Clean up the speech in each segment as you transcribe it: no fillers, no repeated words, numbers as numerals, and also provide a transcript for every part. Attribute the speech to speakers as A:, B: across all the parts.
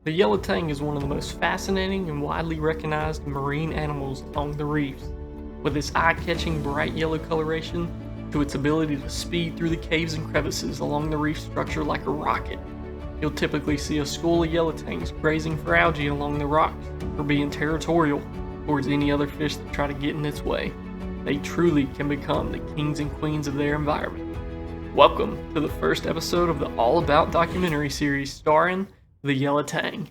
A: The yellow tang is one of the most fascinating and widely recognized marine animals along the reefs. With its eye-catching bright yellow coloration to its ability to speed through the caves and crevices along the reef structure like a rocket, you'll typically see a school of yellow tangs grazing for algae along the rocks or being territorial towards any other fish that try to get in its way. They truly can become the kings and queens of their environment. Welcome to the first episode of the All About documentary series starring the Yellow Tang.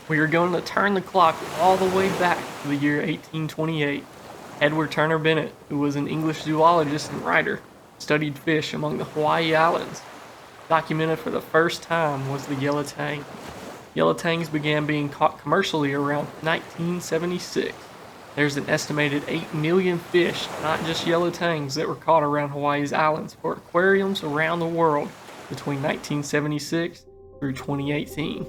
A: We are going to turn the clock all the way back to the year 1828. Edward Turner Bennett, who was an English zoologist and writer, studied fish among the Hawaii Islands. Documented for the first time was the yellow tang. Yellow tangs began being caught commercially around 1976. There's an estimated 8 million fish, not just yellow tangs, that were caught around Hawaii's islands for aquariums around the world between 1976 through 2018.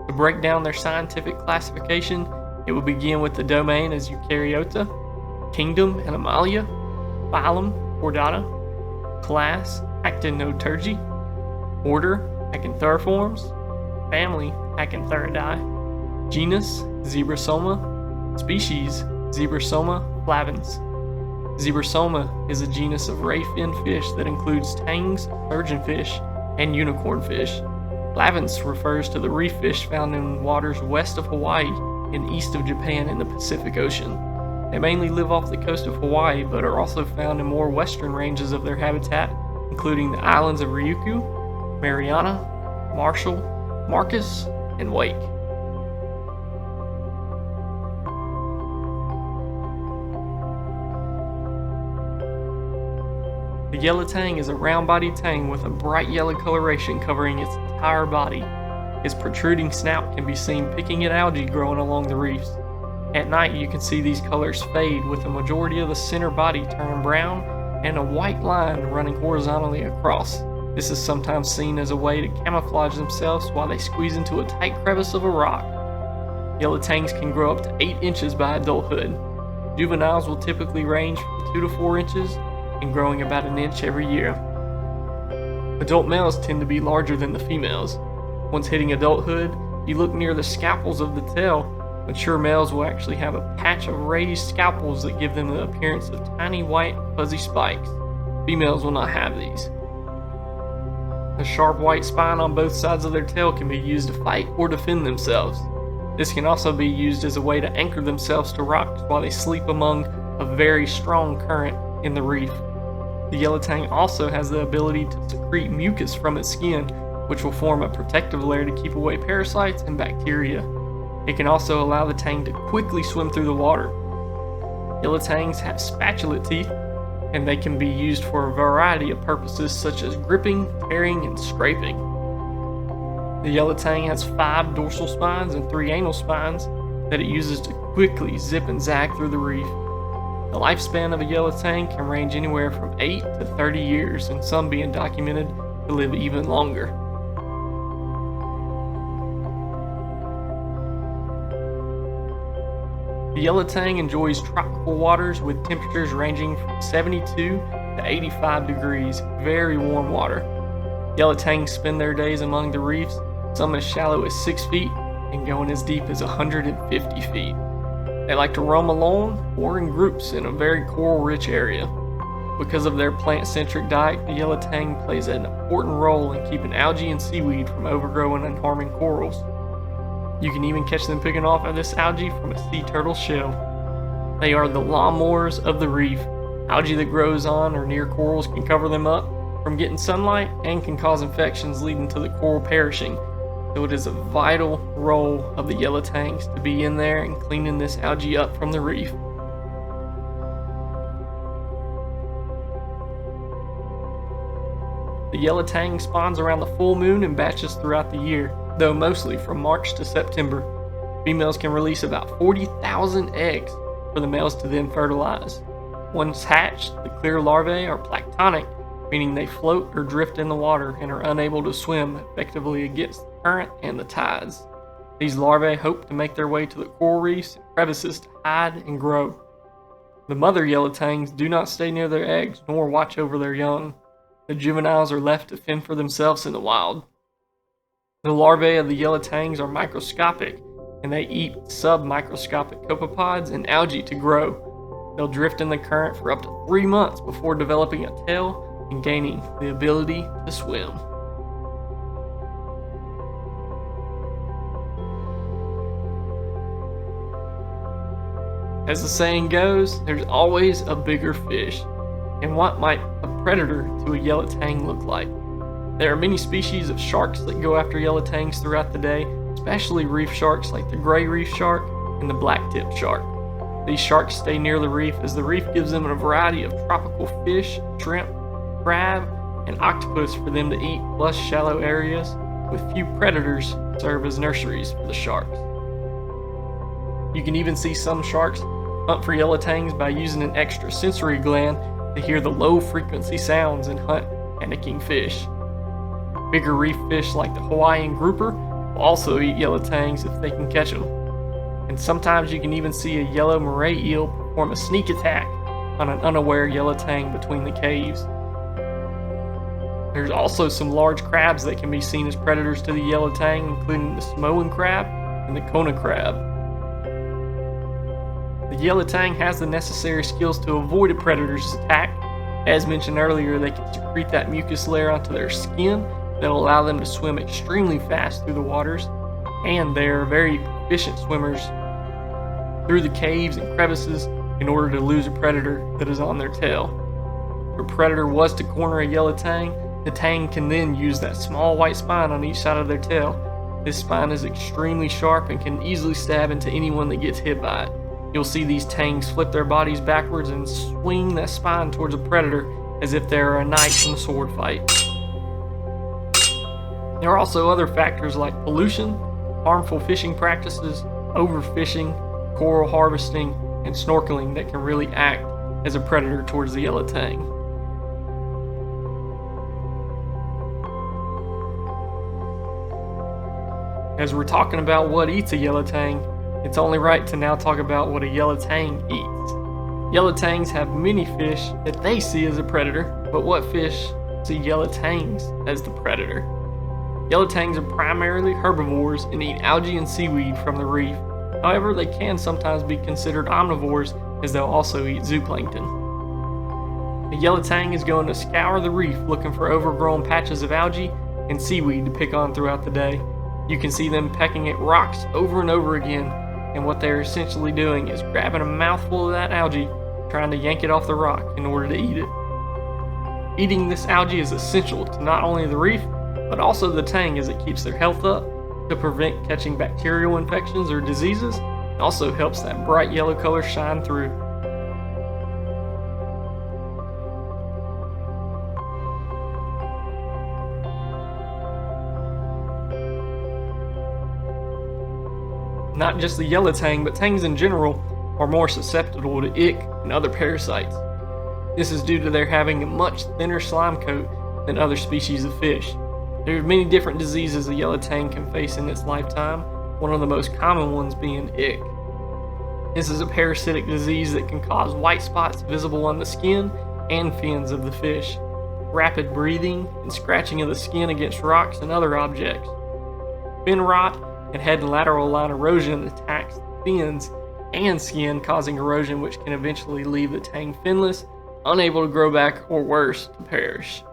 A: To break down their scientific classification, it would begin with the domain as Eukaryota, kingdom Animalia, phylum Chordata, class Actinoturgi, order Acanthophorms, family Acanthuridae, genus Zebrasoma, species Zebrasoma flavans. Zebrasoma is a genus of ray-finned fish that includes tangs, surgeonfish, and unicorn fish. Flavans refers to the reef fish found in waters west of Hawaii and east of Japan in the Pacific Ocean. They mainly live off the coast of Hawaii, but are also found in more western ranges of their habitat, including the islands of Ryukyu, Mariana, Marshall, Marcus, and Wake. The yellow tang is a round-bodied tang with a bright yellow coloration covering its entire body. Its protruding snout can be seen picking at algae growing along the reefs. At night, you can see these colors fade, with the majority of the center body turning brown and a white line running horizontally across. This is sometimes seen as a way to camouflage themselves while they squeeze into a tight crevice of a rock. Yellow tangs can grow up to 8 inches by adulthood. Juveniles will typically range from 2 to 4 inches, and growing about an inch every year. Adult males tend to be larger than the females. Once hitting adulthood, if you look near the scalpels of the tail, mature males will actually have a patch of raised scalpels that give them the appearance of tiny white fuzzy spikes. Females will not have these. A sharp white spine on both sides of their tail can be used to fight or defend themselves. This can also be used as a way to anchor themselves to rocks while they sleep among a very strong current in the reef. The yellow tang also has the ability to secrete mucus from its skin, which will form a protective layer to keep away parasites and bacteria. It can also allow the tang to quickly swim through the water. Yellow tangs have spatulate teeth, and they can be used for a variety of purposes such as gripping, tearing, and scraping. The yellow tang has 5 dorsal spines and 3 anal spines that it uses to quickly zip and zag through the reef. The lifespan of a yellow tang can range anywhere from 8 to 30 years, and some being documented to live even longer. The yellow tang enjoys tropical waters with temperatures ranging from 72 to 85 degrees, very warm water. Yellow tangs spend their days among the reefs, some as shallow as 6 feet and going as deep as 150 feet. They like to roam alone or in groups in a very coral-rich area. Because of their plant-centric diet, the yellow tang plays an important role in keeping algae and seaweed from overgrowing and harming corals. You can even catch them picking off of this algae from a sea turtle shell. They are the lawnmowers of the reef. Algae that grows on or near corals can cover them up from getting sunlight and can cause infections leading to the coral perishing. So it is a vital role of the yellow tangs to be in there and cleaning this algae up from the reef. The yellow tang spawns around the full moon in batches throughout the year, though mostly from March to September. Females can release about 40,000 eggs for the males to then fertilize. Once hatched, the clear larvae are planktonic, meaning they float or drift in the water and are unable to swim effectively against the current and the tides. These larvae hope to make their way to the coral reefs and crevices to hide and grow. The mother yellow tangs do not stay near their eggs nor watch over their young. The juveniles are left to fend for themselves in the wild. The larvae of the yellow tangs are microscopic, and they eat submicroscopic copepods and algae to grow. They'll drift in the current for up to 3 months before developing a tail and gaining the ability to swim. As the saying goes, there's always a bigger fish. And what might a predator to a yellow tang look like? There are many species of sharks that go after yellow tangs throughout the day, especially reef sharks like the gray reef shark and the black-tipped shark. These sharks stay near the reef as the reef gives them a variety of tropical fish, shrimp, crab, and octopus for them to eat, plus shallow areas with few predators serve as nurseries for the sharks. You can even see some sharks hunt for yellow tangs by using an extra sensory gland to hear the low frequency sounds and hunt panicking fish. Bigger reef fish like the Hawaiian grouper will also eat yellow tangs if they can catch them. And sometimes you can even see a yellow moray eel perform a sneak attack on an unaware yellow tang between the caves. There's also some large crabs that can be seen as predators to the yellow tang, including the Samoan crab and the Kona crab. The yellow tang has the necessary skills to avoid a predator's attack. As mentioned earlier, they can secrete that mucus layer onto their skin that will allow them to swim extremely fast through the waters, and they are very efficient swimmers through the caves and crevices in order to lose a predator that is on their tail. If a predator was to corner a yellow tang, the tang can then use that small white spine on each side of their tail. This spine is extremely sharp and can easily stab into anyone that gets hit by it. You'll see these tangs flip their bodies backwards and swing that spine towards a predator as if they are a knight in a sword fight. There are also other factors like pollution, harmful fishing practices, overfishing, coral harvesting, and snorkeling that can really act as a predator towards the yellow tang. As we're talking about what eats a yellow tang, it's only right to now talk about what a yellow tang eats. Yellow tangs have many fish that they see as a predator, but what fish see yellow tangs as the predator? Yellow tangs are primarily herbivores and eat algae and seaweed from the reef. However, they can sometimes be considered omnivores as they'll also eat zooplankton. A yellow tang is going to scour the reef looking for overgrown patches of algae and seaweed to pick on throughout the day. You can see them pecking at rocks over and over again, and what they're essentially doing is grabbing a mouthful of that algae, trying to yank it off the rock in order to eat it. Eating this algae is essential to not only the reef, but also the tang as it keeps their health up, to prevent catching bacterial infections or diseases. It also helps that bright yellow color shine through. Not just the yellow tang, but tangs in general are more susceptible to ick and other parasites. This is due to their having a much thinner slime coat than other species of fish. There are many different diseases a yellow tang can face in its lifetime, one of the most common ones being ick. This is a parasitic disease that can cause white spots visible on the skin and fins of the fish, rapid breathing, and scratching of the skin against rocks and other objects. Fin rot and head and lateral line erosion attacks the fins and skin, causing erosion which can eventually leave the tang finless, unable to grow back, or worse, to perish.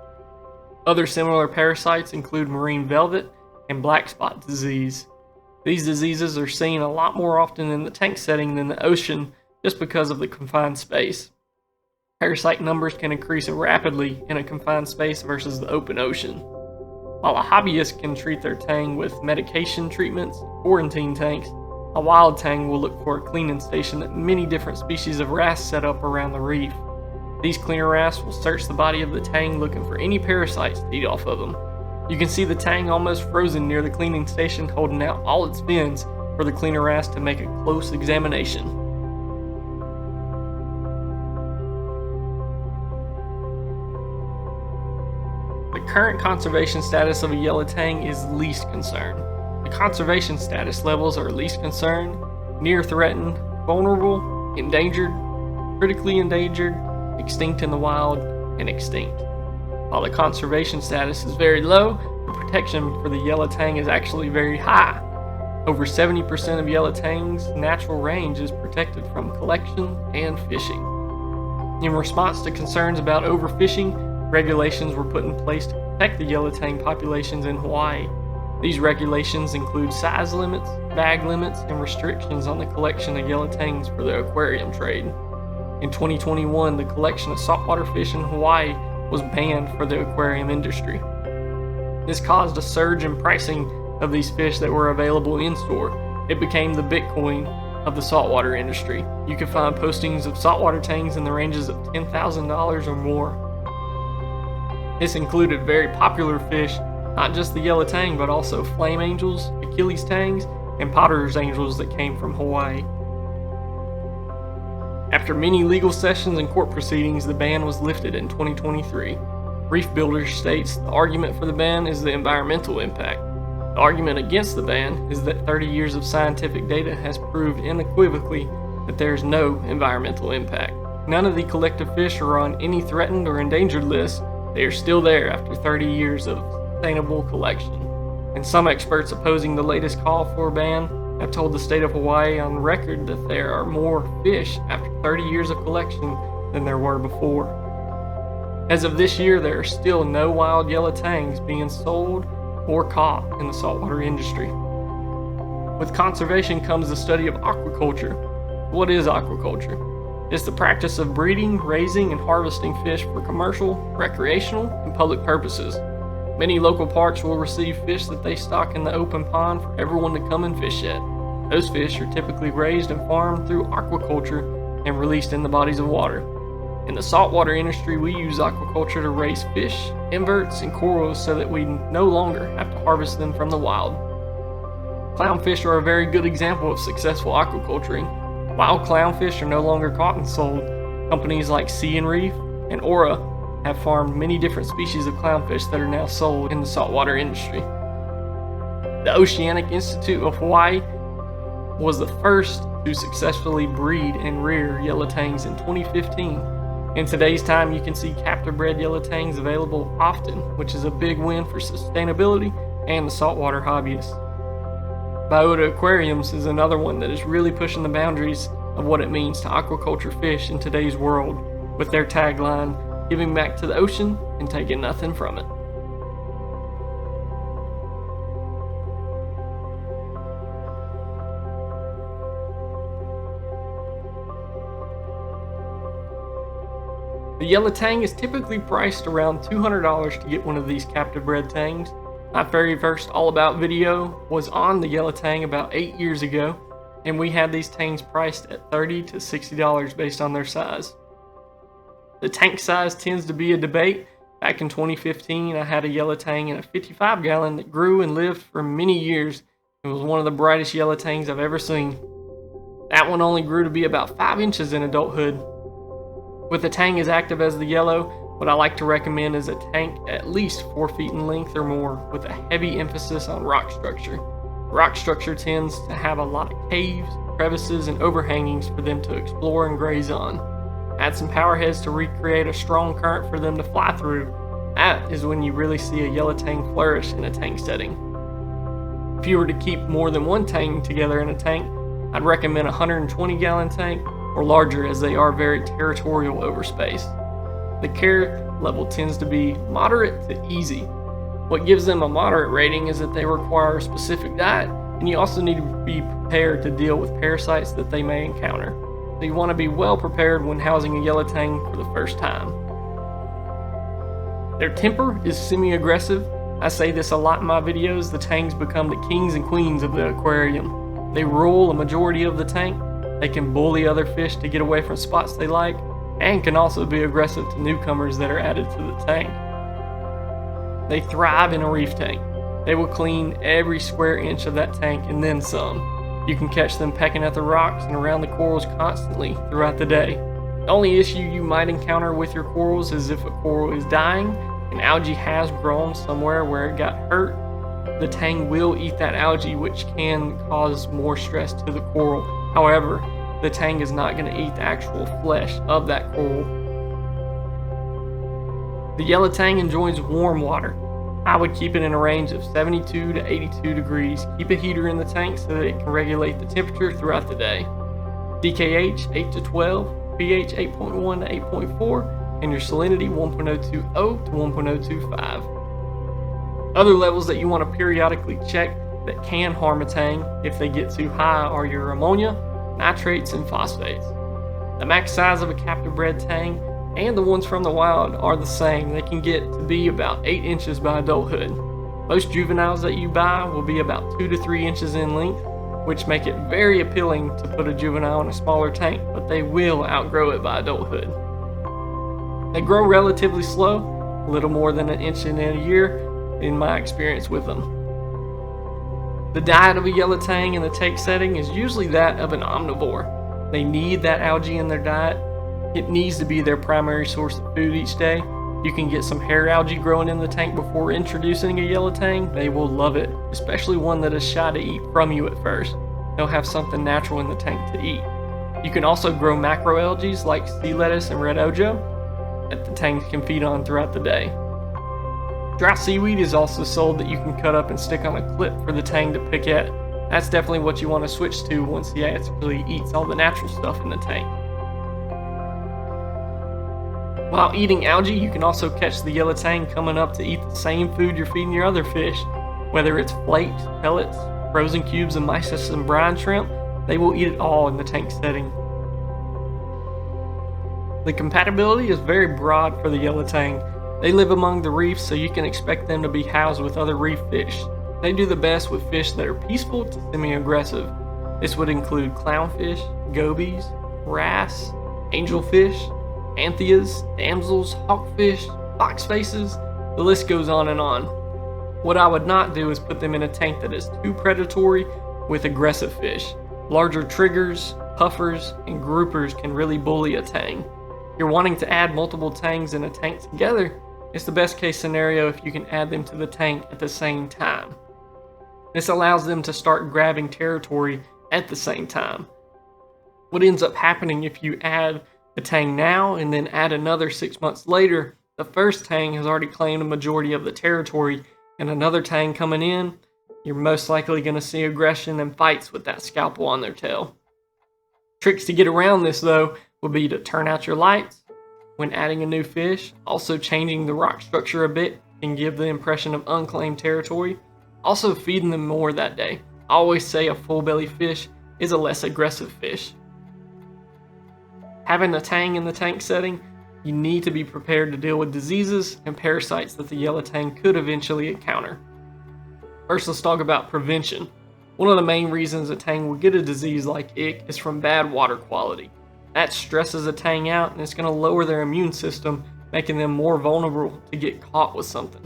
A: Other similar parasites include marine velvet and black spot disease. These diseases are seen a lot more often in the tank setting than the ocean just because of the confined space. Parasite numbers can increase rapidly in a confined space versus the open ocean. While a hobbyist can treat their tang with medication treatments, quarantine tanks, a wild tang will look for a cleaning station that many different species of wrasse set up around the reef. These cleaner wrasse will search the body of the tang looking for any parasites to eat off of them. You can see the tang almost frozen near the cleaning station, holding out all its fins for the cleaner wrasse to make a close examination. The current conservation status of a yellow tang is least concern. The conservation status levels are least concern, near threatened, vulnerable, endangered, critically endangered, extinct in the wild, and extinct. While the conservation status is very low, the protection for the yellow tang is actually very high. Over 70% of yellow tang's natural range is protected from collection and fishing. In response to concerns about overfishing, regulations were put in place to protect the yellow tang populations in Hawaii. These regulations include size limits, bag limits, and restrictions on the collection of yellow tangs for the aquarium trade. In 2021, the collection of saltwater fish in Hawaii was banned for the aquarium industry. This caused a surge in pricing of these fish that were available in store. It became the Bitcoin of the saltwater industry. You can find postings of saltwater tangs in the ranges of $10,000 or more. This included very popular fish, not just the yellow tang, but also flame angels, Achilles tangs, and potter's angels that came from Hawaii. After many legal sessions and court proceedings, the ban was lifted in 2023. Reef Builders states the argument for the ban is the environmental impact. The argument against the ban is that 30 years of scientific data has proved unequivocally that there is no environmental impact. None of the collective fish are on any threatened or endangered list. They are still there after 30 years of sustainable collection. And some experts opposing the latest call for a ban have told the state of Hawaii on record that there are more fish after 30 years of collection than there were before. As of this year, there are still no wild yellow tangs being sold or caught in the saltwater industry. With conservation comes the study of aquaculture. What is aquaculture? It's the practice of breeding, raising, and harvesting fish for commercial, recreational, and public purposes. Many local parks will receive fish that they stock in the open pond for everyone to come and fish at. Those fish are typically raised and farmed through aquaculture and released in the bodies of water. In the saltwater industry, we use aquaculture to raise fish, inverts, and corals so that we no longer have to harvest them from the wild. Clownfish are a very good example of successful aquaculturing. Wild clownfish are no longer caught and sold. Companies like Sea and Reef and Aura have farmed many different species of clownfish that are now sold in the saltwater industry. The Oceanic Institute of Hawaii was the first to successfully breed and rear yellow tangs in 2015. In today's time, you can see captive bred yellow tangs available often, which is a big win for sustainability and the saltwater hobbyists. Biota Aquariums is another one that is really pushing the boundaries of what it means to aquaculture fish in today's world, with their tagline, giving back to the ocean and taking nothing from it. The yellow tang is typically priced around $200 to get one of these captive bred tangs. My very first All About video was on the yellow tang about 8 years ago, and we had these tangs priced at $30 to $60 based on their size. The tank size tends to be a debate. Back in 2015, I had a yellow tang in a 55-gallon that grew and lived for many years. It was one of the brightest yellow tangs I've ever seen. That one only grew to be about 5 inches in adulthood. With a tang as active as the yellow, what I like to recommend is a tank at least 4 feet in length or more, with a heavy emphasis on rock structure. Rock structure tends to have a lot of caves, crevices, and overhangings for them to explore and graze on. Add some power heads to recreate a strong current for them to fly through. That is when you really see a yellow tang flourish in a tank setting. If you were to keep more than one tang together in a tank, I'd recommend a 120-gallon tank or larger, as they are very territorial over space. The care level tends to be moderate to easy. What gives them a moderate rating is that they require a specific diet, and you also need to be prepared to deal with parasites that they may encounter. So you want to be well prepared when housing a yellow tang for the first time. Their temper is semi-aggressive. I say this a lot in my videos. The tangs become the kings and queens of the aquarium. They rule a majority of the tank. They can bully other fish to get away from spots they like, and can also be aggressive to newcomers that are added to the tank. They thrive in a reef tank. They will clean every square inch of that tank and then some. You can catch them pecking at the rocks and around the corals constantly throughout the day. The only issue you might encounter with your corals is if a coral is dying and algae has grown somewhere where it got hurt. The tang will eat that algae, which can cause more stress to the coral. However, the tang is not going to eat the actual flesh of that coral. The yellow tang enjoys warm water. I would keep it in a range of 72 to 82 degrees. Keep a heater in the tank so that it can regulate the temperature throughout the day. DKH 8 to 12, pH 8.1 to 8.4, and your salinity 1.020 to 1.025. Other levels that you want to periodically check that can harm a tang if they get too high are your ammonia, nitrates, and phosphates. The max size of a captive bred tang and the ones from the wild are the same. They can get to be about 8 inches by adulthood. Most juveniles that you buy will be about 2 to 3 inches in length, which make it very appealing to put a juvenile in a smaller tank, but they will outgrow it by adulthood. They grow relatively slow, a little more than an inch in a year in my experience with them. The diet of a yellow tang in the tank setting is usually that of an omnivore. They need that algae in their diet. It needs to be their primary source of food each day. You can get some hair algae growing in the tank before introducing a yellow tang. They will love it, especially one that is shy to eat from you at first. They'll have something natural in the tank to eat. You can also grow macroalgae like sea lettuce and red ojo that the tangs can feed on throughout the day. Dry seaweed is also sold that you can cut up and stick on a clip for the tang to pick at. That's definitely what you want to switch to once he actually eats all the natural stuff in the tank. While eating algae, you can also catch the yellow tang coming up to eat the same food you're feeding your other fish. Whether it's flakes, pellets, frozen cubes of mysis and brine shrimp, they will eat it all in the tank setting. The compatibility is very broad for the yellow tang. They live among the reefs, so you can expect them to be housed with other reef fish. They do the best with fish that are peaceful to semi-aggressive. This would include clownfish, gobies, wrasse, angelfish, anthias, damsels, hawkfish, foxfaces, the list goes on and on. What I would not do is put them in a tank that is too predatory with aggressive fish. Larger triggers, puffers, and groupers can really bully a tang. If you're wanting to add multiple tangs in a tank together, it's the best case scenario if you can add them to the tank at the same time. This allows them to start grabbing territory at the same time. What ends up happening if you add a tang now and then add another 6 months later, the first tang has already claimed a majority of the territory, and another tang coming in, you're most likely going to see aggression and fights with that scalpel on their tail. Tricks to get around this though would be to turn out your lights when adding a new fish. Also, changing the rock structure a bit can give the impression of unclaimed territory. Also, feeding them more that day. I always say a full belly fish is a less aggressive fish. Having a tang in the tank setting, you need to be prepared to deal with diseases and parasites that the yellow tang could eventually encounter. First, let's talk about prevention. One of the main reasons a tang will get a disease like ick is from bad water quality. That stresses a tang out and it's going to lower their immune system, making them more vulnerable to get caught with something.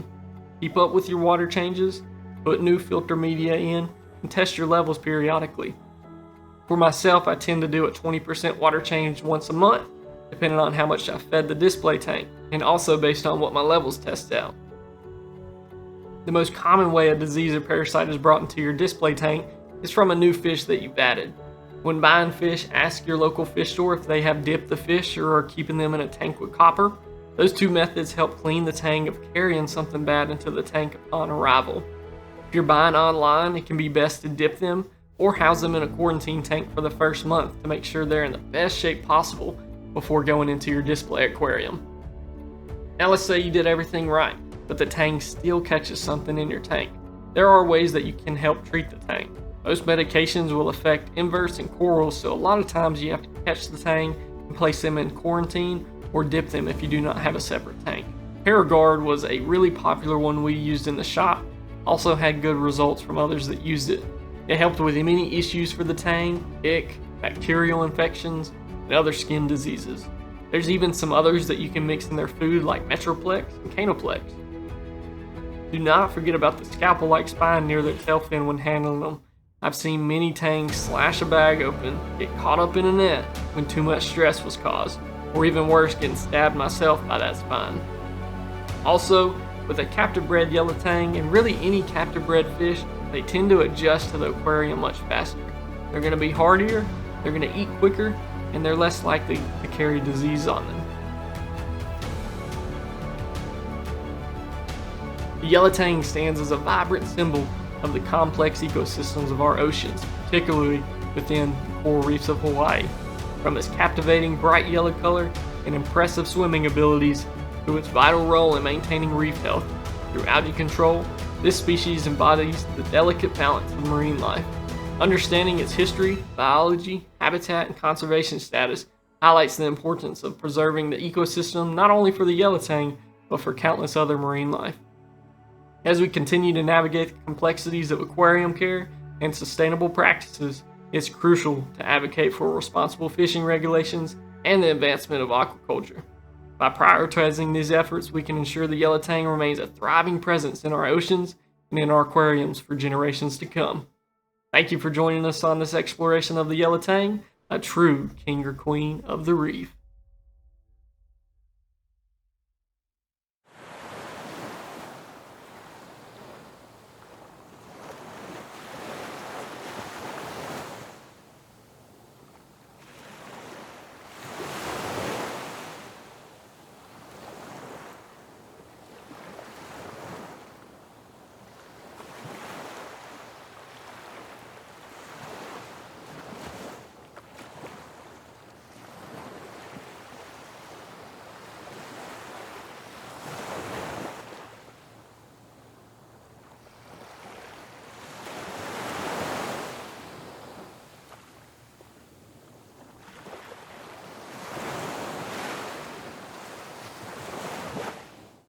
A: Keep up with your water changes, put new filter media in, and test your levels periodically. For myself, I tend to do a 20% water change once a month, depending on how much I fed the display tank, and also based on what my levels test out. The most common way a disease or parasite is brought into your display tank is from a new fish that you've added. When buying fish, ask your local fish store if they have dipped the fish or are keeping them in a tank with copper. Those two methods help clean the tank of carrying something bad into the tank upon arrival. If you're buying online, it can be best to dip them or house them in a quarantine tank for the first month to make sure they're in the best shape possible before going into your display aquarium. Now let's say you did everything right, but the tank still catches something in your tank. There are ways that you can help treat the tank. Most medications will affect inverts and corals, so a lot of times you have to catch the tank and place them in quarantine or dip them if you do not have a separate tank. Paragard was a really popular one we used in the shop, also had good results from others that used it. It helped with many issues for the tank, ick, bacterial infections, and other skin diseases. There's even some others that you can mix in their food like Metroplex and Canoplex. Do not forget about the scalpel-like spine near their tail fin when handling them. I've seen many tangs slash a bag open, get caught up in a net when too much stress was caused, or even worse, getting stabbed myself by that spine. Also, with a captive bred yellow tang and really any captive bred fish, they tend to adjust to the aquarium much faster. They're going to be hardier, they're going to eat quicker, and they're less likely to carry disease on them. The yellow tang stands as a vibrant symbol of the complex ecosystems of our oceans, particularly within the coral reefs of Hawaii. From its captivating bright yellow color and impressive swimming abilities to its vital role in maintaining reef health through algae control, this species embodies the delicate balance of marine life. Understanding its history, biology, habitat, and conservation status highlights the importance of preserving the ecosystem not only for the yellow tang, but for countless other marine life. As we continue to navigate the complexities of aquarium care and sustainable practices, it's crucial to advocate for responsible fishing regulations and the advancement of aquaculture. By prioritizing these efforts, we can ensure the yellow tang remains a thriving presence in our oceans and in our aquariums for generations to come. Thank you for joining us on this exploration of the yellow tang, a true king or queen of the reef.